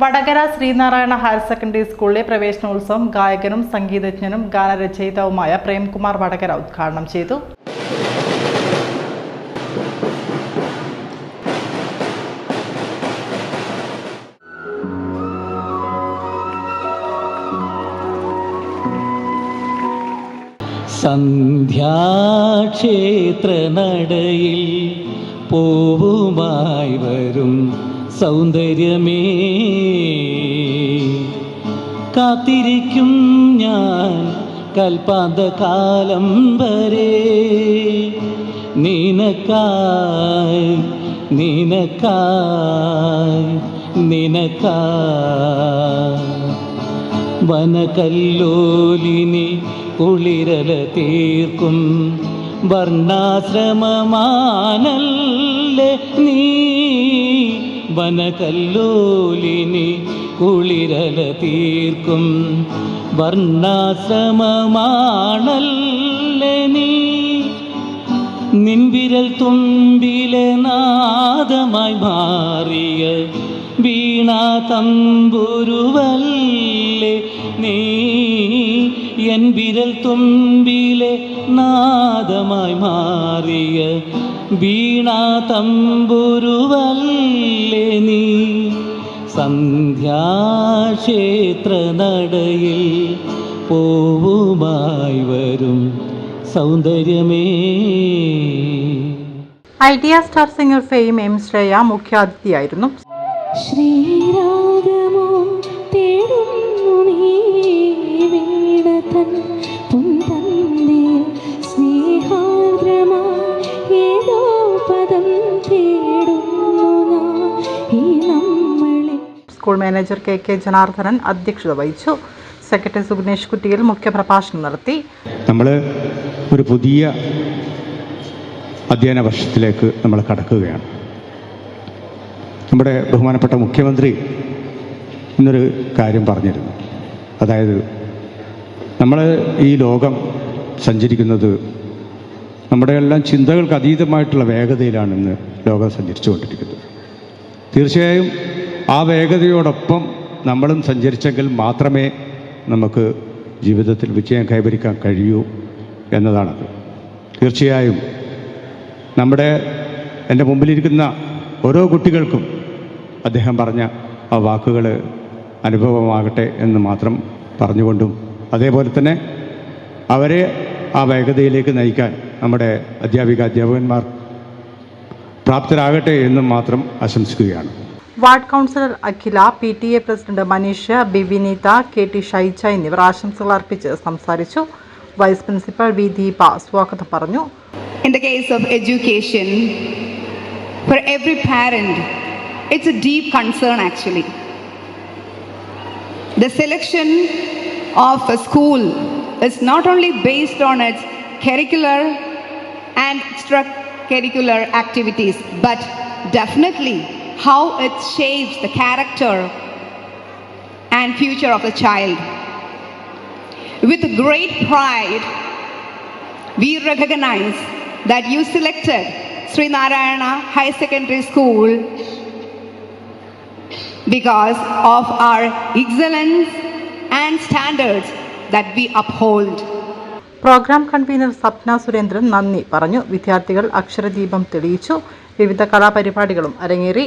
Vadakara Sreenarayana higher secondary സ്കൂളിലെ പ്രവേശനോത്സവം ഗായകനും സംഗീതജ്ഞനും ഗാനരചയിതാവുമായ പ്രേംകുമാർ വടകര ഉദ്ഘാടനം ചെയ്തു. സന്ധ്യാക്ഷേത്ര നടയിൽ പൂവുമായി വരും സൗന്ദര്യമേ, കാത്തിരിക്കും ഞാൻ കൽപ്പാന്തകാലം വരെ നിനക്കായി നിനക്കായി നിനക്കായി. വനകല്ലോലിനി കുളിരല തീർക്കും വർണ്ണാശ്രമമാനല്ലേ നീ. വനകല്ലോലിനി കുളിരല തീർക്കും വർണ്ണാശ്രമമാണല്ലേ നീ. നിൻവിരൽ തുമ്പിലെ നാദമായി മാറിയ വീണാ തമ്പുരുവല്ലേ നീ. എൻ വിരൽ തുമ്പിലെ നാദമായി മാറിയ വീണാ തമ്പുരുവല്ലേ നീ. സന്ധ്യാക്ഷേത്ര നടയിൽ പൂവുമായി വരും സൗന്ദര്യമേ. Idea star singer fame M Shreya മുഖ്യാതിഥിയായിരുന്നു. ശ്രീരാഗമോ തേടുന്നു നീ വീണതൻ പുന്തന്തിൽ സ്നേഹാർദ്രമാ ഏതോ പദം തേടുന്നു ഈ നമ്മളെ. സ്കൂൾ മാനേജർ കെ ജനാർദ്ദനൻ അധ്യക്ഷത വഹിച്ചു. സെക്രട്ടറി സുഗ്നേഷ് കുറ്റിയിൽ മുഖ്യപ്രഭാഷണം നടത്തി. നമ്മൾ ഒരു പുതിയ അധ്യയന വർഷത്തിലേക്ക് നമ്മൾ കടക്കുകയാണ്. നമ്മുടെ ബഹുമാനപ്പെട്ട മുഖ്യമന്ത്രി ഇന്നൊരു കാര്യം പറഞ്ഞിരുന്നു. അതായത് നമ്മൾ ഈ ലോകം സഞ്ചരിക്കുന്നത് നമ്മുടെ എല്ലാം ചിന്തകൾക്ക് അതീതമായിട്ടുള്ള വേഗതയിലാണ് ഇന്ന് ലോകം സഞ്ചരിച്ചു കൊണ്ടിരിക്കുന്നത്. തീർച്ചയായും ആ വേഗതയോടൊപ്പം നമ്മളും സഞ്ചരിച്ചെങ്കിൽ മാത്രമേ നമുക്ക് ജീവിതത്തിൽ വിജയം കൈവരിക്കാൻ കഴിയൂ എന്നതാണത്. തീർച്ചയായും എൻ്റെ മുമ്പിലിരിക്കുന്ന ഓരോ കുട്ടികൾക്കും അദ്ദേഹം പറഞ്ഞ ആ വാക്കുകൾ അനുഭവമാകട്ടെ എന്ന് മാത്രം പറഞ്ഞുകൊണ്ടും, അതേപോലെ തന്നെ അവരെ ആ വേഗതയിലേക്ക് നയിക്കാൻ നമ്മുടെ അധ്യാപകന്മാർ പ്രാപ്തരാകട്ടെ എന്നും മാത്രം ആശംസിക്കുകയാണ്. Ward councillor Akhila, PTA president Maneesh, ബിവിനീത, KT ഷൈജ എന്നിവർ ആശംസകൾ അർപ്പിച്ച് സംസാരിച്ചു. വൈസ് പ്രിൻസിപ്പൽ വി ദീപ സ്വാഗതം പറഞ്ഞു. In the case of education, for every parent, it's a deep concern actually. The selection of a school is not only based on its curricular and extracurricular activities, but definitely how it shapes the character and future of the child. With great pride, we recognize that you selected Srinarayana High Secondary School because of our excellence and standards that we uphold. Programme convener Sapna Surendran നന്ദി പറഞ്ഞു. വിദ്യാർത്ഥികൾ അക്ഷരദീപം തെളിയിച്ചു. വിവിധ കലാപരിപാടികളും അരങ്ങേറി.